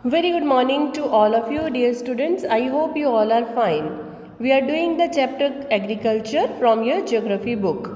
Very good morning to all of you, dear students. I hope you all are fine. We are doing the chapter Agriculture from your geography book.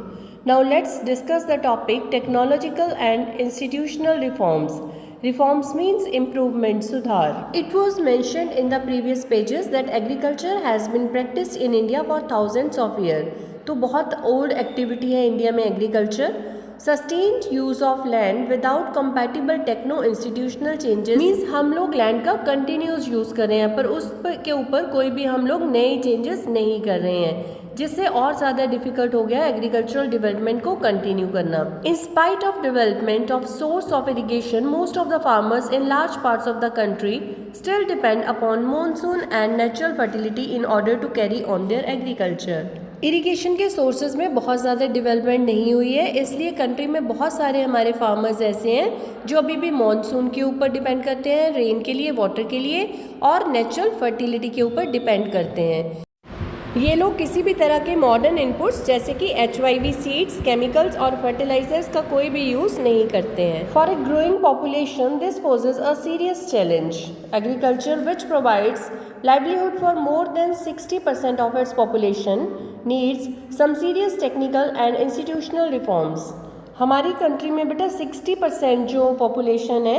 Now let's discuss the topic Technological and Institutional Reforms. Reforms means improvement, sudhar. It was mentioned in the previous pages that agriculture has been practiced in India for thousands of years. तो बहुत old activity है India में agriculture. Sustained use of land without compatible techno institutional changes means हम लोग land का continuous use कर रहे हैं पर उस के ऊपर कोई भी हम लोग नए चेंजेस नहीं कर रहे हैं, जिससे और ज़्यादा डिफिकल्ट हो गया एग्रीकल्चरल डेवलपमेंट को कंटिन्यू करना. In spite of development of source of irrigation, most of the farmers in large parts of the country still depend upon monsoon and natural fertility in order to carry on their agriculture. Irrigation के sources में बहुत ज़्यादा development नहीं हुई है, इसलिए country में बहुत सारे हमारे फार्मर्स ऐसे हैं जो अभी भी मॉनसून के ऊपर डिपेंड करते हैं, रेन के लिए, वाटर के लिए और नेचुरल फर्टिलिटी के ऊपर डिपेंड करते हैं. ये लोग किसी भी तरह के मॉडर्न इनपुट्स जैसे कि HYV सीड्स, केमिकल्स और फर्टिलाइजर्स का कोई भी यूज़ नहीं करते हैं. For a growing population this poses a serious challenge. Agriculture which provides livelihood for more than 60% of its population needs some serious technical and institutional reforms. हमारी country में बेटा 60% जो पॉपुलेशन है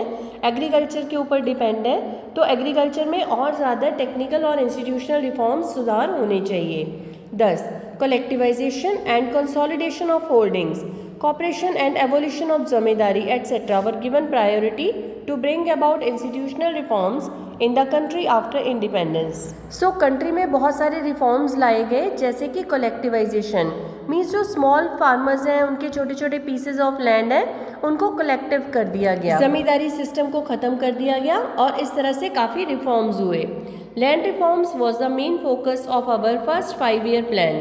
एग्रीकल्चर के ऊपर डिपेंड है, तो एग्रीकल्चर में और ज़्यादा टेक्निकल और इंस्टीट्यूशनल रिफॉर्म्स सुधार होने चाहिए. 10. Collectivisation and consolidation of holdings, cooperation and evolution of zamindari etc. were given priority to bring about institutional reforms in the country after independence. So country में बहुत सारे reforms लाए गए जैसे कि collectivization मीन्स जो स्मॉल फार्मर्स हैं उनके छोटे छोटे पीसेज ऑफ लैंड है उनको कलेक्टिव कर दिया गया, जमींदारी सिस्टम को ख़त्म कर दिया गया और इस तरह से काफ़ी रिफॉर्म्स हुए. Land reforms was the main focus of our first 5-year plan.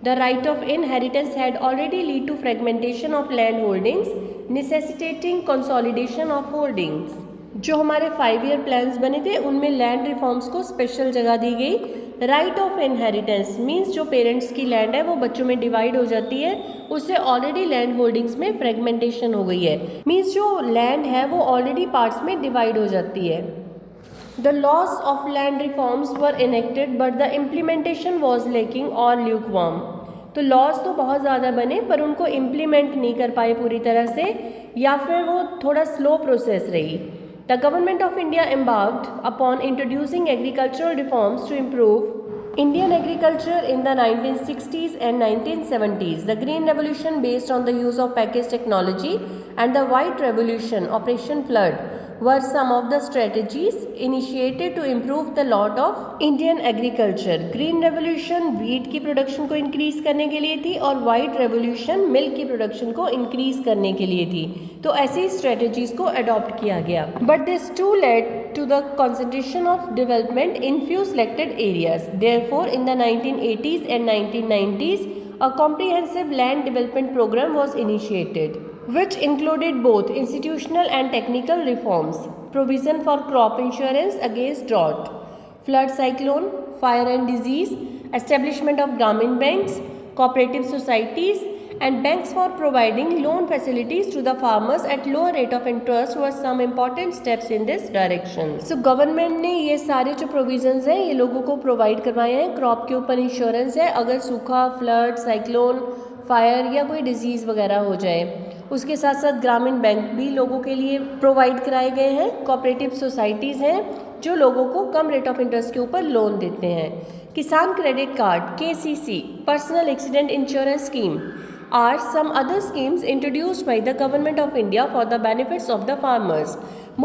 The right of inheritance had already led to fragmentation of land holdings, necessitating consolidation of holdings. जो हमारे 5-year plans बने थे उनमें लैंड रिफॉर्म्स को special जगह दी गई. Right of inheritance means जो parents की लैंड है वो बच्चों में डिवाइड हो जाती है, उससे ऑलरेडी लैंड होल्डिंग्स में फ्रेगमेंटेशन हो गई है. मीन्स जो लैंड है वो ऑलरेडी पार्ट्स में डिवाइड हो जाती है. The laws of land reforms were enacted but the implementation was lacking or lukewarm. तो लॉज तो बहुत ज़्यादा बने पर उनको इम्प्लीमेंट नहीं कर पाए पूरी तरह से या फिर वो थोड़ा स्लो प्रोसेस रही. The government of India embarked upon introducing agricultural reforms to improve Indian agriculture in the 1960s and 1970s. The Green Revolution based on the use of packaged technology and the White Revolution, Operation Flood, were some of the strategies initiated to improve the lot of Indian agriculture. Green Revolution wheat की production को increase करने के लिए थी और White Revolution milk की production को increase करने के लिए थी. तो ऐसी स्ट्रेटजीज को अडॉप्ट किया गया. But this too led to the concentration of development in few selected areas. Therefore, in the 1980s and 1990s, a comprehensive land development program was initiated, which included both institutional and technical reforms, provision for crop insurance against drought, flood, cyclone, fire and disease, establishment of Gramin banks, cooperative societies, and banks for providing loan facilities to the farmers at lower rate of interest were some important steps in this direction. So government ने ये सारे जो provisions हैं ये लोगों को provide करवाए हैं. क्रॉप के ऊपर इंश्योरेंस है अगर सूखा, फ्लड, साइक्लोन, फायर या कोई डिजीज़ वगैरह हो जाए. उसके साथ साथ ग्रामीण बैंक भी लोगों के लिए प्रोवाइड कराए गए हैं. कोऑपरेटिव सोसाइटीज़ हैं जो लोगों को कम रेट ऑफ इंटरेस्ट के ऊपर लोन देते हैं. किसान credit card KCC, personal accident insurance scheme are some other schemes introduced by the Government of India for the benefits of the farmers.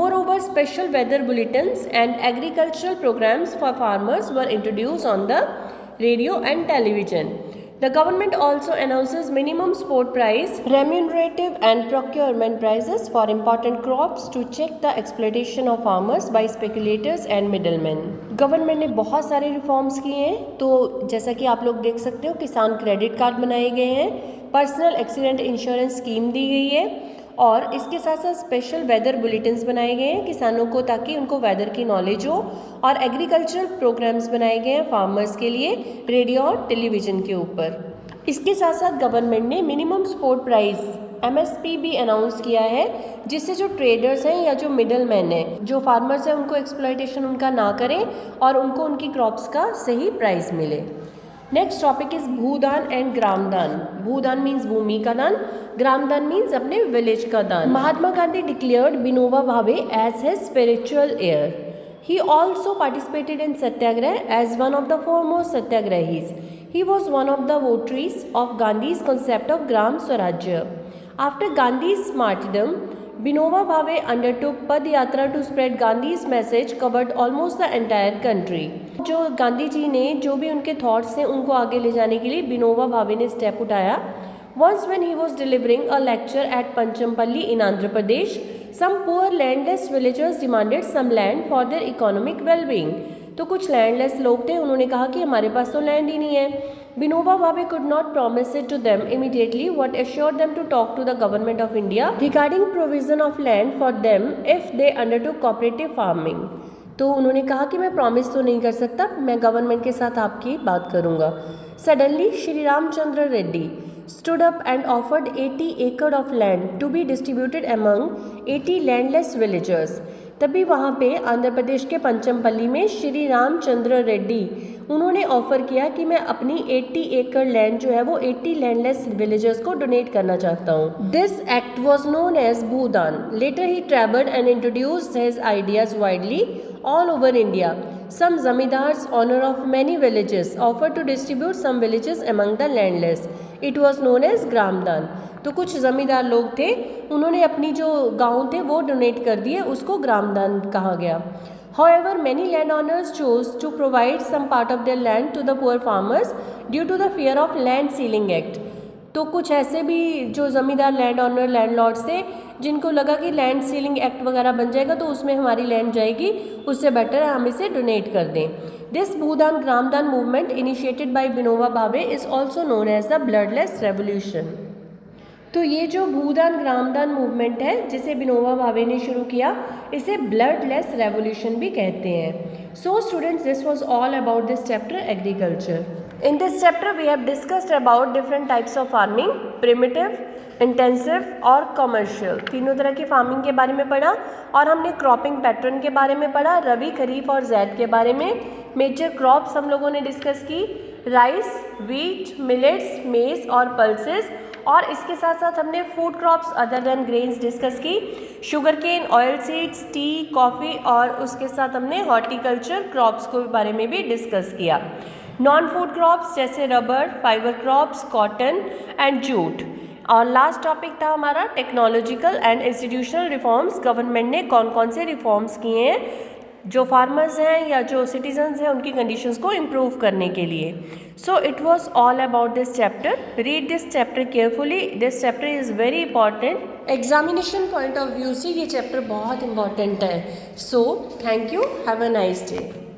Moreover, special weather bulletins and agricultural programs for farmers were introduced on the radio and television. The government also announces minimum support price, remunerative and procurement prices for important crops to check the exploitation of farmers by speculators and middlemen. Government ने बहुत सारे reforms किए हैं. तो जैसा कि आप लोग देख सकते हो किसान क्रेडिट कार्ड बनाए गए हैं, पर्सनल एक्सीडेंट इंश्योरेंस स्कीम दी गई है और इसके साथ साथ स्पेशल वेदर बुलेटिन्स बनाए गए हैं किसानों को ताकि उनको वेदर की नॉलेज हो और एग्रीकल्चरल प्रोग्राम्स बनाए गए हैं फार्मर्स के लिए रेडियो और टेलीविज़न के ऊपर. इसके साथ साथ गवर्नमेंट ने मिनिमम सपोर्ट प्राइस MSP भी अनाउंस किया है, जिससे जो ट्रेडर्स हैं या जो मिडल मैन हैं, जो फार्मर्स हैं, उनको एक्सप्लॉयटेशन उनका ना करें और उनको उनकी क्रॉप्स का सही प्राइस मिले। Next topic is Bhoodan and Gramdan. Bhoodan means भूमि का दान, ग्रामदान मीन्स अपने विलेज का दान। Mahatma Gandhi declared Vinoba Bhave as his spiritual heir. He also participated in Satyagraha as one of the foremost Satyagrahis. He was one of the votaries of Gandhi's concept of Gram Swarajya. After Gandhi's martyrdom, Vinoba Bhave undertook Pad Yatra to spread Gandhi's message covered almost the entire country. जो गांधी जी ने जो भी उनके thoughts हैं उनको आगे ले जाने के लिए विनोबा भावे ने स्टेप उठाया। Once when he was delivering a lecture at Panchampalli in Andhra Pradesh, some poor landless villagers demanded some land for their economic well-being. तो कुछ लैंडलेस लोग थे, उन्होंने कहा कि हमारे पास तो लैंड ही नहीं है। Vinoba Bhave could not promise it to them immediately, what assured them to talk to the government of India regarding provision of land for them if they undertook cooperative farming. तो उन्होंने कहा कि मैं promise तो नहीं कर सकता, मैं गवर्नमेंट के साथ आपकी बात करूँगा। Suddenly Shri Ramchandra Reddy stood up and offered 80 acre of land to be distributed among 80 landless villagers. तभी वहाँ पे आंध्र प्रदेश के पंचमपल्ली में श्री रामचंद्र रेड्डी उन्होंने ऑफर किया कि मैं अपनी 80 एकड़ लैंड जो है वो 80 लैंडलेस विलेजर्स को डोनेट करना चाहता हूँ। This act was known as Bhoodan. Later he travelled and introduced his ideas widely all over India. Some zamindars, owner of many villages, offered to distribute some villages among the landless. It was known as ग्रामदान। तो कुछ ज़मींदार लोग थे, उन्होंने अपनी जो गांव थे वो डोनेट कर दिए, उसको ग्रामदान कहा गया। However, many landowners chose to provide some part of their land to the poor farmers due to the fear of land sealing act. तो कुछ ऐसे भी जो ज़मींदार लैंड ऑनर लैंडलॉर्ड्स थे जिनको लगा कि लैंड सीलिंग एक्ट वगैरह बन जाएगा तो उसमें हमारी लैंड जाएगी, उससे बेटर है हम इसे डोनेट कर दें। This Bhoodan Gramdan movement initiated by Vinoba Bhave is also known as the bloodless revolution. तो ये जो भूदान ग्रामदान मूवमेंट है जिसे विनोबा भावे ने शुरू किया, इसे ब्लडलेस रेवोल्यूशन भी कहते हैं। So students, this was all about this chapter agriculture. In this chapter we have discussed about different types of farming, primitive, intensive और commercial। तीनों तरह की फार्मिंग के बारे में पढ़ा और हमने क्रॉपिंग पैटर्न के बारे में पढ़ा, रबी, खरीफ और ज़ैद के बारे में। मेजर क्रॉप्स हम लोगों ने डिस्कस की, राइस, वीट, मिलेट्स, मेज और पल्सेस। और इसके साथ साथ हमने food crops other than grains discuss की, sugar cane, oil seeds, tea, coffee और उसके साथ हमने हॉर्टिकल्चर क्रॉप्स के बारे में भी डिस्कस किया। नॉन फूड क्रॉप्स जैसे rubber, fibre crops, cotton and jute. और लास्ट टॉपिक था हमारा technological and institutional reforms. Government ने कौन कौन से रिफॉर्म्स किए हैं जो फार्मर्स हैं या जो सिटीजन्स हैं उनकी कंडीशंस को इम्प्रूव करने के लिए। So it was all about this chapter. Read this chapter carefully, this chapter is very important. Examination point of view से ये चैप्टर बहुत इंपॉर्टेंट है। So thank you, have a nice day.